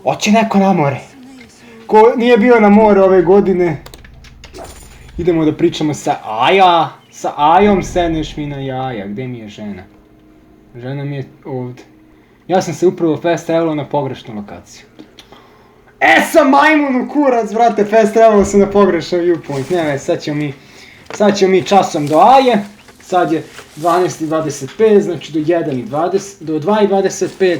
Hoće neko na more. Ko nije bio na more ove godine. Idemo da pričamo sa Ajom sedneš mi na jaja. Gde mi je žena? Žena mi je ovdje. Ja sam se upravo fast travelao na pogrešnu lokaciju. Sam majmunu kurac, brate, fast travelao sam na pogrešan viewpoint. Ne, sad ćemo mi časom do Aje. Sad je 12:25, znači do 2:25.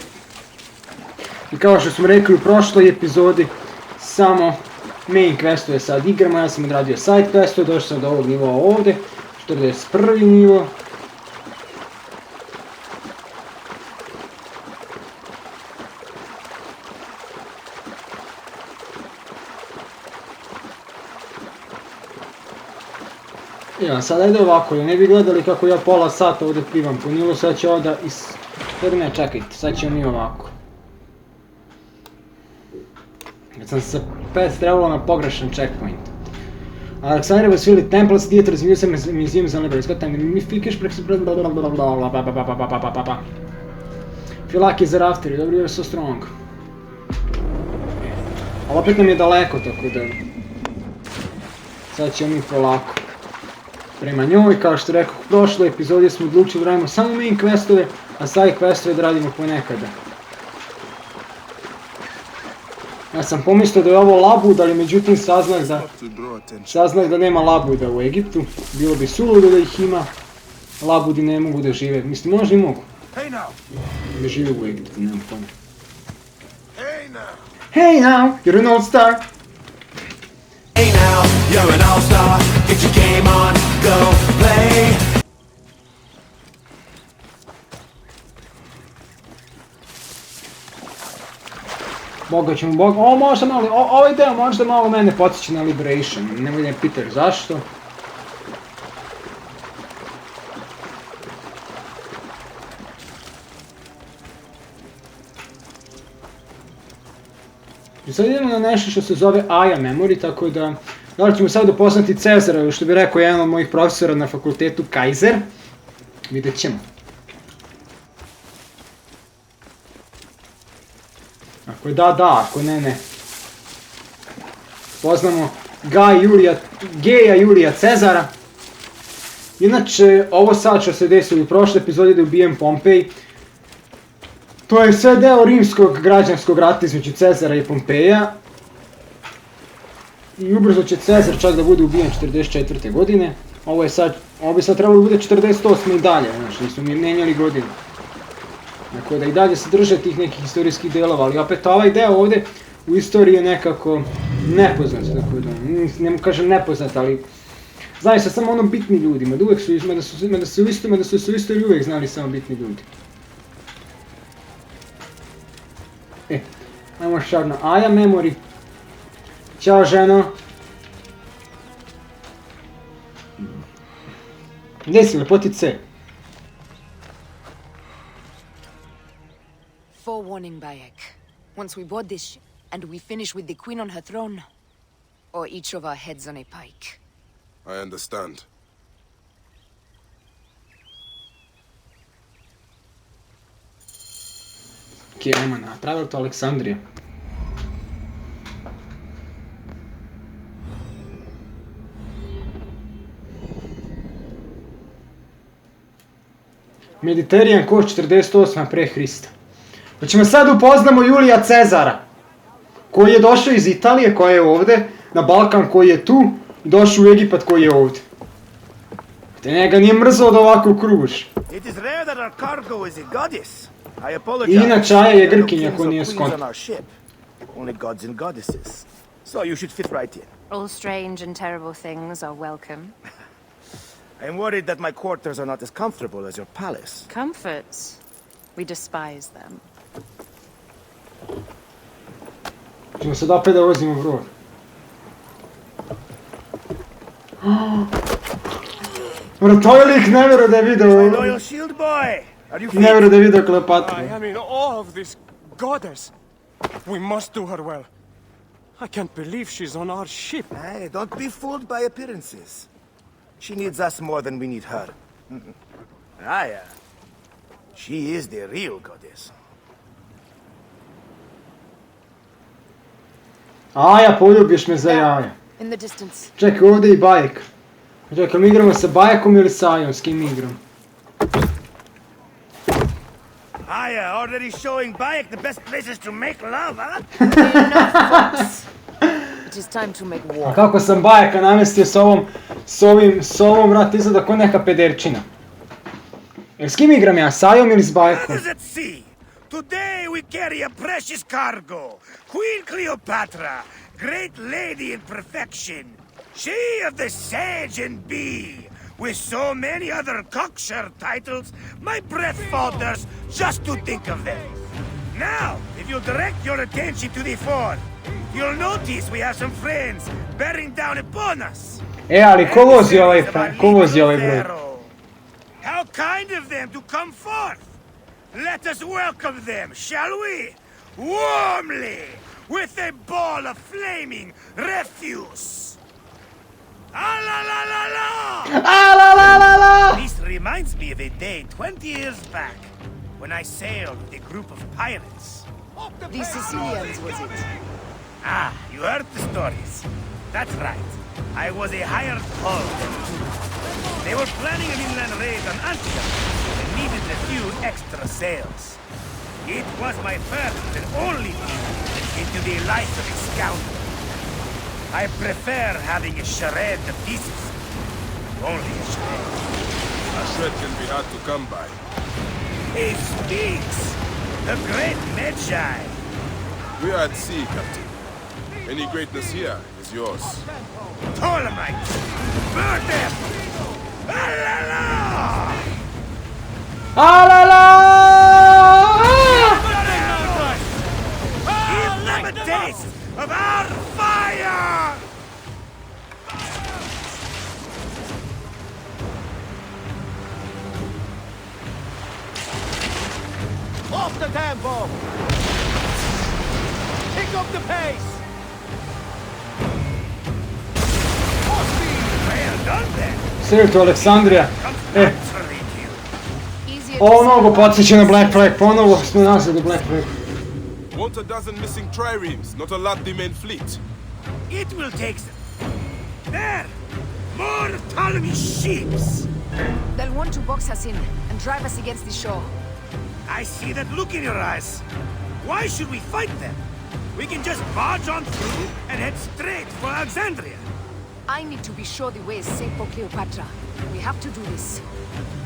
I kao što smo rekli u prošloj epizodi, samo main questove sad igramo, ja sam odradio side questove, došao sam do ovog nivoa ovdje, 41. nivo. Ja, sad ajde ovako, ne bi gledali kako ja pola sata ovdje plivam po Nilu, sad će ovdje Ne, čekajte, sad ćemo mi ovako. Kad sam se fast travelao na pogrešan checkpoint. Alexander was filled with templates, theaters, museums and libraries. Got time, mystification, feel lucky is after you, you're so strong. Ali opet nam je daleko, tako da... Sad ćemo mi polako. Prema njoj, kao što rekao, u prošloj epizodi smo odlučili da radimo samo main questove, a side questove da radimo ponekada. Ja sam pomislio da je ovo labud, ali međutim saznah da nema labuda u Egiptu. Bilo bi suludo da ih ima, labudi ne mogu da žive. Mislim, možda i mogu. Da žive u Egiptu, nemam pojma. Hey now, you're an all-star. Hey now, you're an all-star. Get your game on, go play. Boga ćemo, možda malo, ovaj deo možda malo mene podsjeća na Liberation, nemoj da me pitaš zašto. I sad idemo na nešto što se zove Aja Memory, tako da li ćemo sad upoznati Cezara, što bi rekao jedan od mojih profesora na fakultetu, Kaiser. Vidjet ćemo. Ako je da, ako ne. Poznamo Geja Julija Cezara. Inače, ovo sad što se desilo u prošloj epizodi da je ubijen Pompej, to je sve deo rimskog građanskog rata između Cezara i Pompeja. I ubrzo će Cezar čak da bude ubijen 44. godine. Ovo bi sad trebalo da bude 48. i dalje, znači nisu mi menjali godinu. Tako da i dalje se drže tih nekih historijskih delova, ali opet ovaj deo ovdje u istoriji je nekako nepoznat, tako da, ne kažem nepoznat, ali znaju se samo ono bitni ljudi, mada su u istoriji uvijek znali samo bitni ljudi. Ajmo šar na Aja Memory. Ćao ženo. Gdje si lepotice? Forewarning, Bayek. Once we board this ship, and we finish with the Queen on her throne, or each of our heads on a pike. I understand. Okay, ajmo na travel to Aleksandrija. Mediterranean Coast 48. pre Hrista. Pa ćemo sad upoznamo Julija Cezara, koji je došao iz Italije, koja je ovdje, na Balkan koji je tu, i došao u Egipat koji je ovdje. Te njega nije mrzao da ovako kružiš. I inače Aja je Grkinja ko nije skonto. All strange and terrible things are welcome. I'm worried that my quarters are not as comfortable as your palace. Comforts? We despise them. Ćemo sad opet da vozimo brod. Bro, ovaj lik ne vjeruje da je video... Ne vjeruje da je video Kleopatru. I am in awe of this goddess. We must do her well. I can't believe she's on our ship. Hey, don't be fooled by appearances. She needs us more than we need her. Aya. She is the real goddess. Aja, poljubiš me za jaja. In the distance. Čekaj, ovdje i Bajek. Čekaj, mi igramo sa Bajekom ili sa Ajom? S kim mi igram? Aya, already showing Bayek the best places to make love, huh? Enough, folks. It is time to make A war. kako sam Bajeka namestio s ovom, vrat, izgleda ko neka pederčina. S kim igram ja, s Ajom ili s Bajekom? Brothers at sea, today we carry a precious cargo. Queen Cleopatra, great lady in perfection. She of the Sage and Bee. With so many other cocksure titles, my breath falters just to think of them. Now, if you'll direct your attention to the fort, you'll notice we have some friends bearing down upon us. Ali ko vozi ovaj broj? How kind of them to come forth! Let us welcome them, shall we? Warmly, with a ball of flaming refuse. Ah la la la la! A la la la la! This reminds me of a day 20 years back when I sailed with a group of pirates. The Sicilians, was it? Ah, you heard the stories. That's right. I was a hired hull. They were planning an inland raid on Antioch and needed a few extra sails. It was my first and only view into the life of a scoundrel. I prefer having a charade to pieces. Only a charade. A shred can be hard to come by. He speaks! The great Magi! We are at sea, Captain. Any greatness here is yours. Ptolemite! Burn them! Ah la la! A la la! Give them a taste of our fire! Off the tempo! Pick up the pace! Well done then! Srtu Aleksandrija. Naturally to you. Easier to Ovo say mnogo than podsjeća na Black Flag, ponovo smo nazad u Black Flag. Want a dozen missing triremes, not a lot the main fleet. It will take them. There! More Ptolemy ships! They'll want to box us in and drive us against the shore. I see that look in your eyes. Why should we fight them? We can just barge on through and head straight for Alexandria. I need to be sure the way is safe for Cleopatra. We have to do this.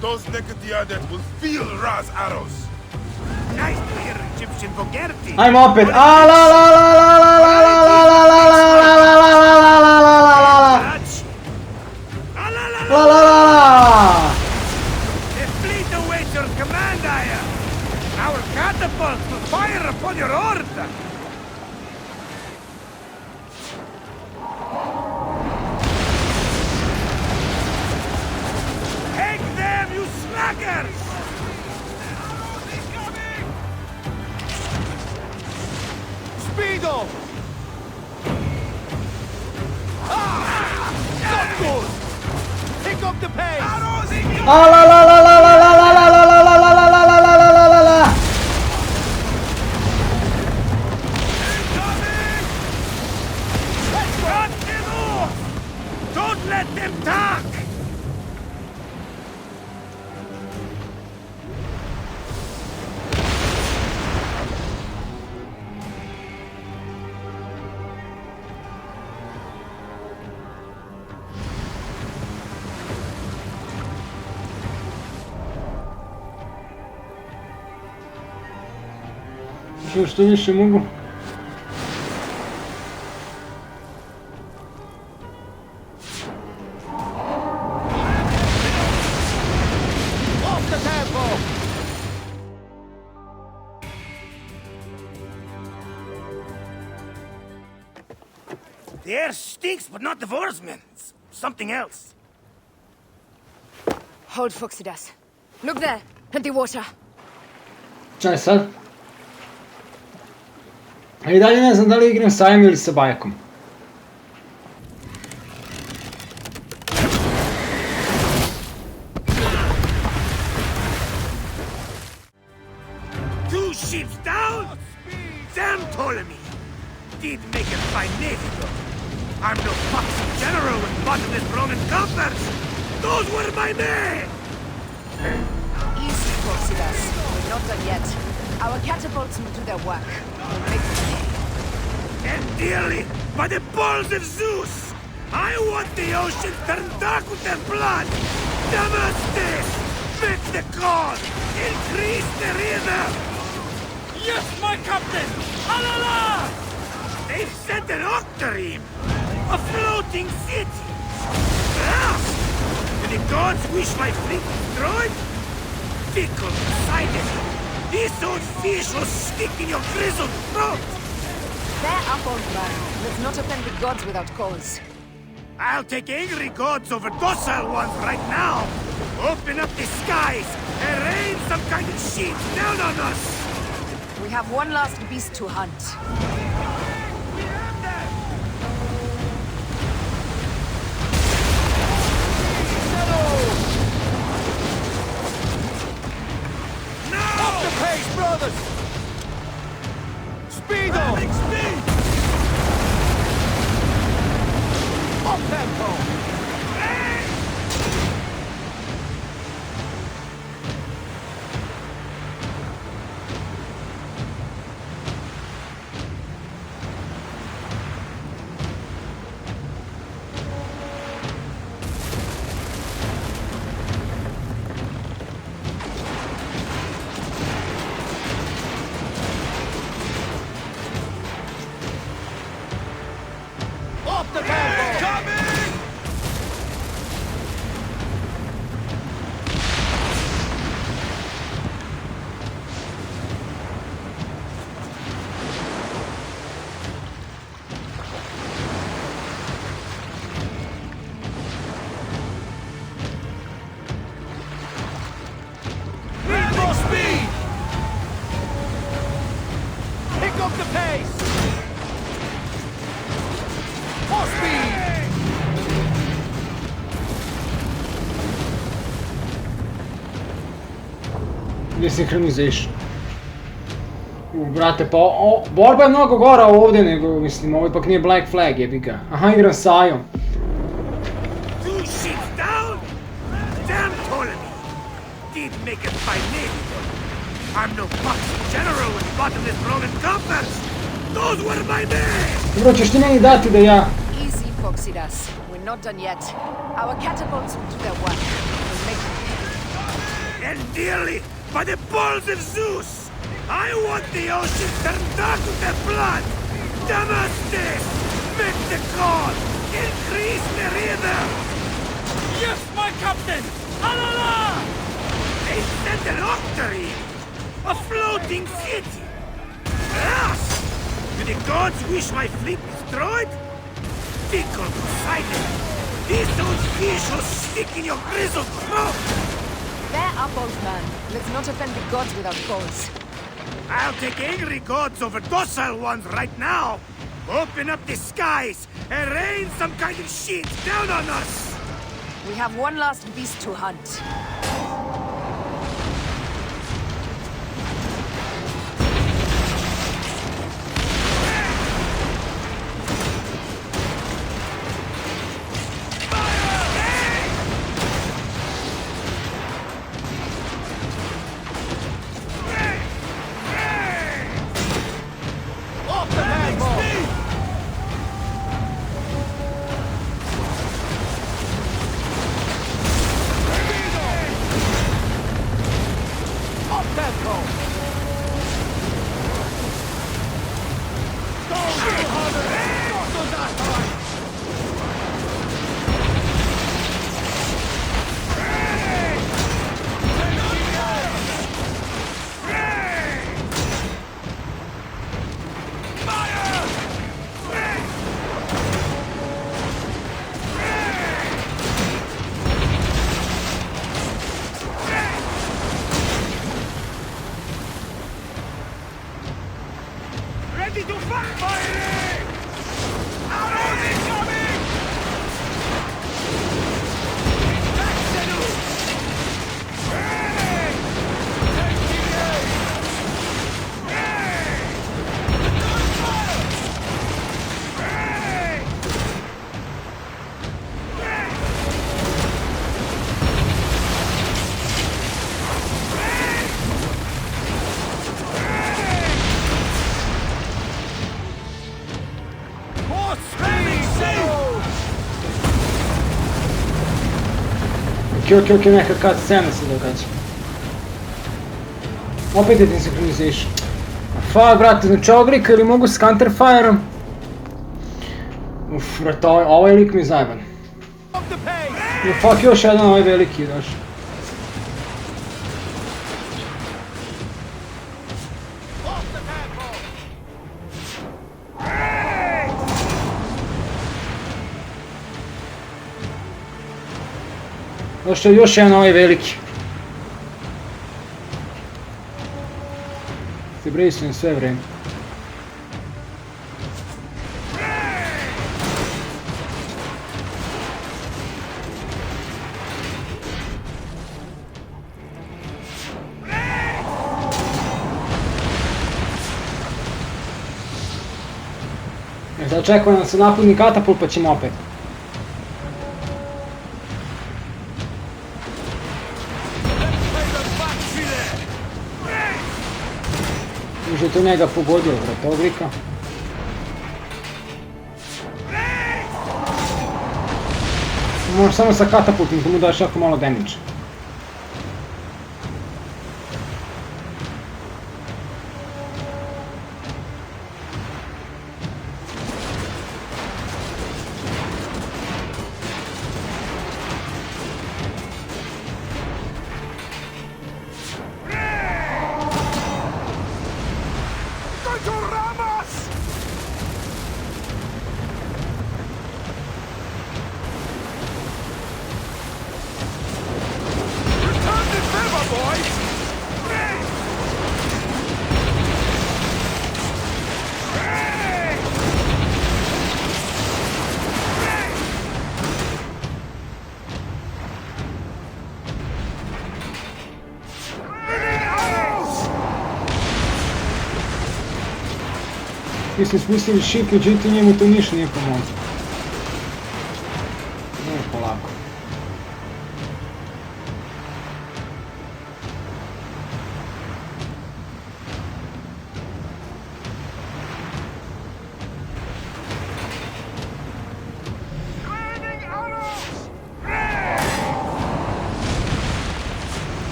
Those Nekatiadet will feel Ra's arrows. Nice to hear Egyptian vulgarity. Ajmo opet. A la la la la la la la la la la la la la la la. Touch. Ah, la, la, La la. la la. The fleet awaits your command, Aya. Our catapults will fire upon your order. Take them, you slackers! Speedo! Not good! Pick up the pace! A la la la la la la la la la la la la la la la la la la. Cut them off! Don't let them talk! Što više mogu? Off the tempo! The air stinks, but not the oarsmen. It's something else. Hold Phoxidas. Look there, at the water. Čaj sad? A i dalje ne znam da li igram sa Ajom ili sa Bajekom. ships down? Damn Ptolemy! Did make a fine navy though. I'm no foxy general with bottomless Roman compass. Those were my men! Easy, Proxidas. We're not done yet. Our catapults will do their work. We'll make them pay. And dearly, by the balls of Zeus, I want the ocean turned dark with their blood! Damastes! Make the call! Increase the rhythm! Yes, my captain! Alala! They've sent an octarine! A floating city! Blast! Do the gods wish my fleet destroyed? Fickle Poseidon! This old fish will stick in your grizzled throat! They're up, old man. Let's not offend the gods without cause. I'll take angry gods over docile ones right now! Open up the skies and rain some kind of shit down on us! We have one last beast to hunt. Up the pace, brothers! Speedo! Big speed! Up tempo! Up the tempo! Coming! Need more speed! Pick up the pace! More speed! Desynchronization. Brate, pa borba je mnogo gora ovdje nego, mislim, ovo ipak nije Black Flag, jebi ga. Aha, igram s Ajom. Two ships down? Damn Ptolemy! Did make a fine navy though. I'm no foxy general with bottomless Roman compass! Those were my men! Dobro, ćeš ti meni dati da ja... Easy, Proxidas. We're not done yet. Our catapults will do their work. We'll make them pay. And dearly, by the balls of Zeus, I want the ocean turned dark with their blood! Damastes! Make the call! Increase the rhythm! Yes, my captain! Alala! They sent an octarine! A floating city! Blast! Do the gods wish my fleet destroyed? Fickle Poseidon! This old fish will stick in your grizzled throat! They're up, old man. Let's not offend the gods without cause. I'll take angry gods over docile ones right now! Open up the skies and rain some kind of shit down on us! We have one last beast to hunt. Up the tempo! Ok, neka kad scena se događa. Opet je desynchronization. Fuck, brate, znači ovog lika ili mogu s counterfireom? Uff, brate, ovaj lik mi je zajeban. Fuck, još jedan ovaj veliki je došao. Došao je još jedan ovaj veliki. Se brisujem sve vreme. Sad čekamo da se napuni katapult pa ćemo opet. Može to njega pogodio, brate, ovog lika. Možeš samo sa katapultom da mu daš jako malo damage. Mi smo spustili šip, međutim njemu to ništa nije pomoglo. Ne, polako.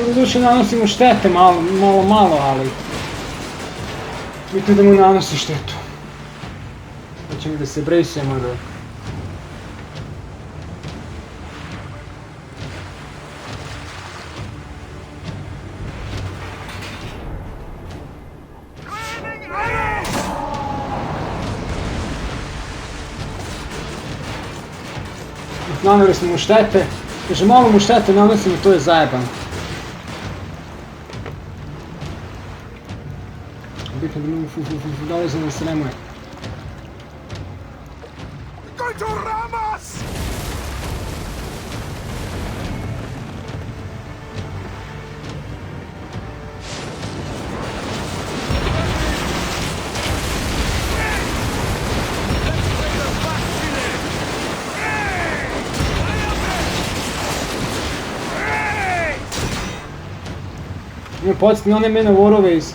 Doduše nanosimo štete malo, ali... Bitno da mu nanosi štetu. Hoćemo da se brejsujemo da... Naneli smo mu štete. Kaže, malo mu štete nanosimo, to je zajebano. Bitno da mu dolaze da se nemoj. Ima podsjetni one mene vorove iz...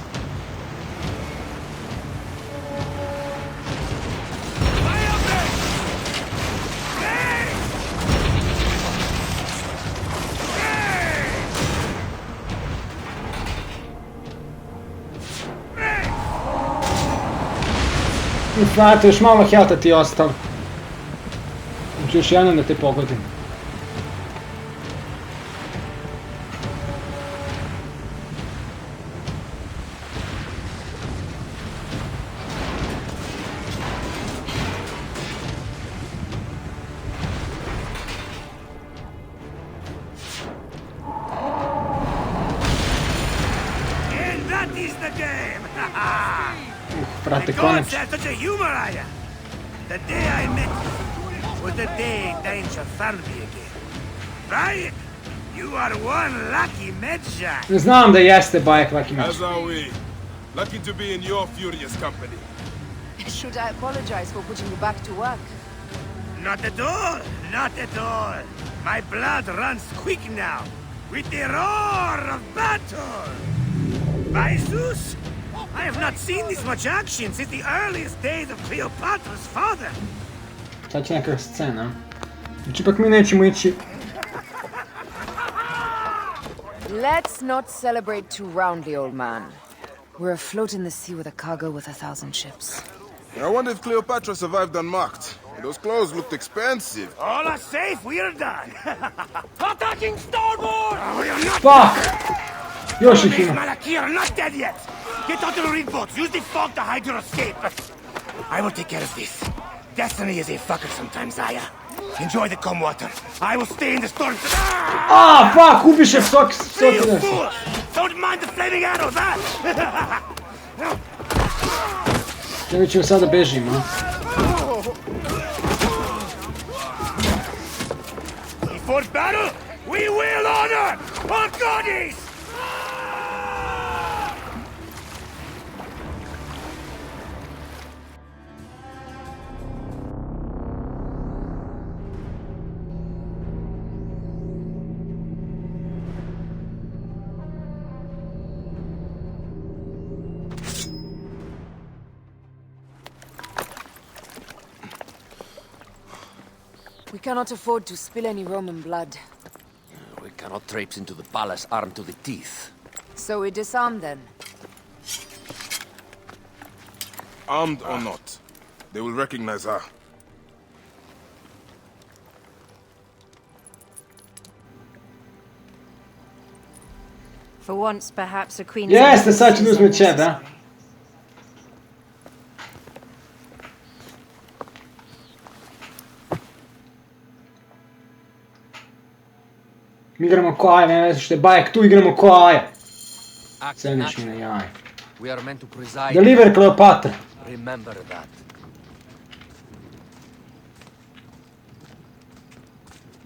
Znate, još malo helta ti je ostalo. Znači još jednom da te pogodim. Frate, konačno. Such a humor, Aya. The day I met you was the day danger found me again. Right? You are one lucky medshot. Znam da jeste Bajak lucky match. As are we. Lucky to be in your furious company. Should I apologize for putting you back to work? Not at all. Not at all. My blood runs quick now with the roar of battle. By Zeus, I have not seen this much action since the earliest days of Cleopatra's father. Sad će neka scena. Znači ipak mi nećemo ići Let's not celebrate too roundly, old man. We're afloat in the sea with a cargo with 1,000 ships. I wonder if Cleopatra survived unmarked. Those clothes looked expensive. All are safe, we're done. Attacking starboard! We are not Fuck! Još ih Miss ima. Malaki are not dead yet. Get onto the reed boats. Use the fog to hide your escape. I will take care of this. Destiny is a fucker sometimes, Aya. Enjoy the calm water. I will stay in the storm. A, fuck, ubiše svaki See you svaki. fools! Don't mind the flaming arrows, huh? Ja ćemo sada bežimo, a? Before battle, we will honor our goddess! We cannot afford to spill any Roman blood. We cannot traipse into the palace armed to the teeth. So we disarm then. Armed or not, they will recognize her. For once, perhaps a queen... Jeste, sad ću da uzme čep, da? Mi igramo ko Aja, ne znam što je Bajek, tu igramo ko Aja. Sedneš mi na jaj. We are meant to preside. Deliver Kleopatra. Remember that.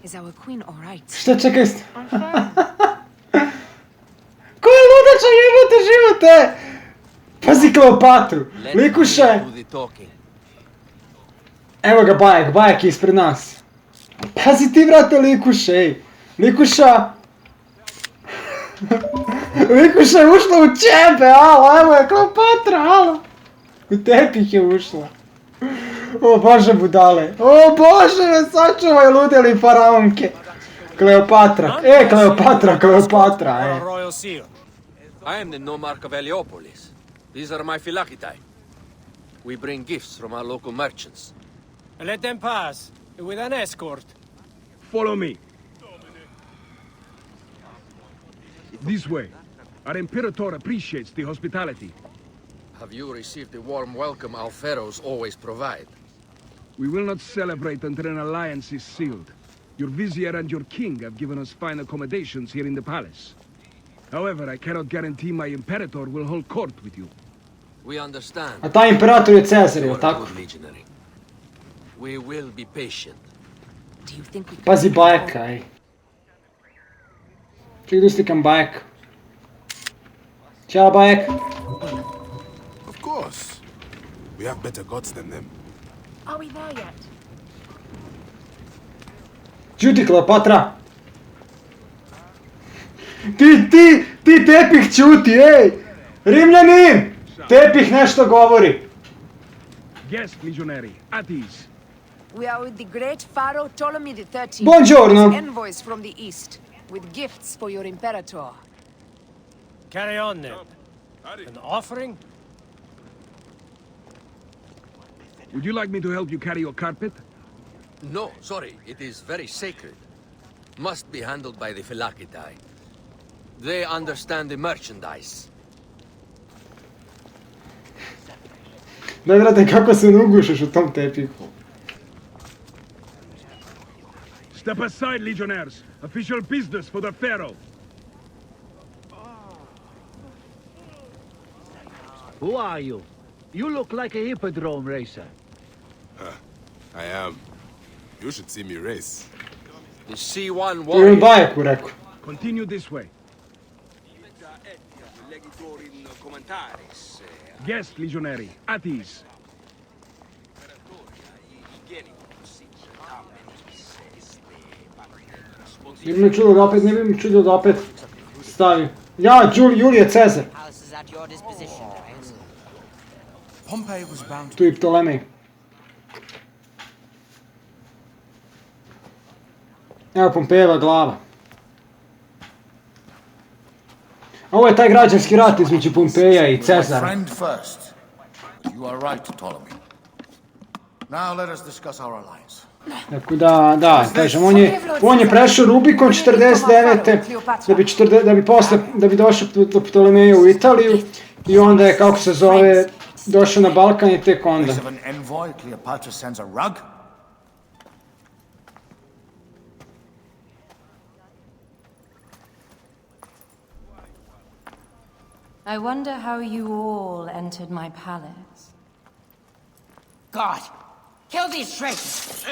Is our queen alright? Šta čekaj? Ko je ludača jebote živote? Pazi Kleopatru. Let Likuše. me do the talking. Evo ga Bajek, Bajek je ispred nas. Pazi ti vrate Likuše, ej. Likuša. Likuša je ušla u čebe, alo, evo je Kleopatra, alo. U tepih je ušla. O bože budale. O bože me sačuvaj ludeli faraonke. Kleopatra. Kleopatra, Kleopatra, Or e. a royal seal. I am the nomarch of Heliopolis. These are my phylakitae. We bring gifts from our local merchants. Let them pass, with an escort. Follow me. This way. Our Imperator appreciates the hospitality. Have you received the warm welcome our pharaohs always provide? We will not celebrate until an alliance is sealed. Your vizier and your king have given us fine accommodations here in the palace. However, I cannot guarantee my Imperator will hold court with you. We understand. A taj imperator je Cezar, You jel are a tako? good legionary. We will be patient. Do you think we Pazi Bajeka, ej. Čekaj da uslikam Bajeka. Ćao Bajek. Of course. We have better gods than them. Are we there yet? Ćuti Kleopatra. Ti tepih ćuti, ej! Rimljanin! Tepih nešto govori. Guest legionary, at ease. We are with the great pharaoh Ptolemy XIII. Buongiorno. His envoys from the east, with gifts for your imperator. Carry on then. An offering? Would you like me to help you carry your carpet? No, sorry. It is very sacred. Must be handled by the phylakitae. They understand the merchandise. Da vrate kako se ne ugušiš u tom tepihu. Step aside, legionnaires. Official business for the Pharaoh. Who are you? You look like a hippodrome racer. I am. You should see me race. The C1 To je warrior. Bajeku rekao. Continue this way. Guest legionary, at ease. Ne bi me čudo da opet stavi. Ja, Julije Cezar. Palace is at your disposition, Darius. Pompey was bound Tu i Ptolemej. Evo Pompejeva glava. Ovo je taj građanski rat između Pompeja i My Cezara. friend first. You are right, Ptolemy. Now let us discuss our alliance. Tako da, kažem, on je prešao Rubikon 49. da bi došao do Ptolemeja u Italiju i onda je, kako se zove, došao na Balkan i tek onda. Of an envoy, Cleopatra sends a rug. I wonder how you all entered my palace. God, kill these traitors!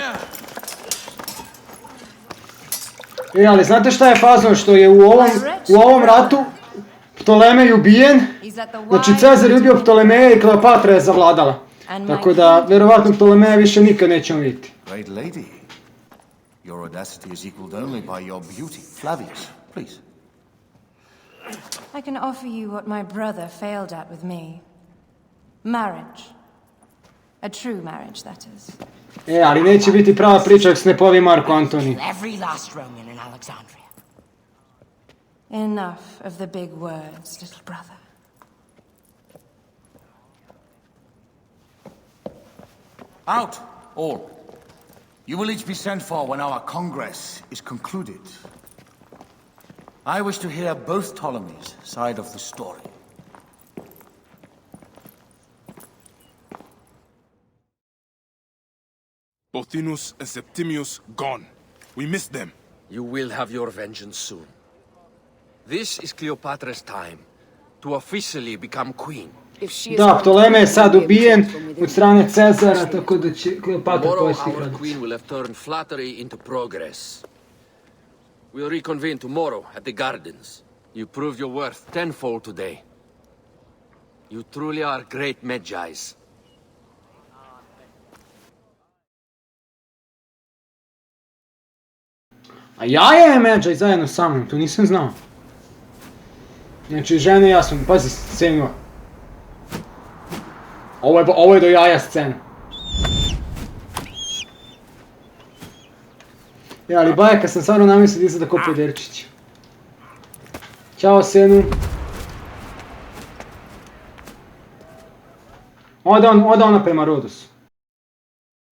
Ali znate šta je fazno, što je u ovom ratu Ptolemej ubijen, znači Cezar je ubio Ptolemeja i Kleopatra je zavladala. Tako da, verovatno Ptolemeja više nikad nećemo vidjeti. Great lady. Your audacity is equaled only by your beauty. Flavius, please. I can offer you what my brother failed at with me. Marriage. A true marriage, that is. Ali neće biti prava priča ako se ne pojavi Marko Antoni. Every last Roman in Alexandria. Enough of the big words, little brother. Out, all. You will each be sent for when our congress is concluded. I wish to hear both Ptolemies' side of the story. Pothinus and Septimius gone. We missed them. You will have your vengeance soon. This is Cleopatra's time to officially become queen. Da, Ptoleme je sad ubijen od strane Cezara, tako da će Kleopatra Tomorrow pojesti our kraljicu. queen will have turned flattery into progress. We'll reconvene tomorrow at the gardens. You proved your worth tenfold today. You truly are great Medjais. A jaja je Medjay zajedno sa mnom, to nisam znao. Znači, žene i ja sam, pazi scenu. Ovo je do jaja scena. Ali bajaka sam stvarno namislio da izgleda ko pederčić. Ćao Senu. Oda ona prema Rodosu.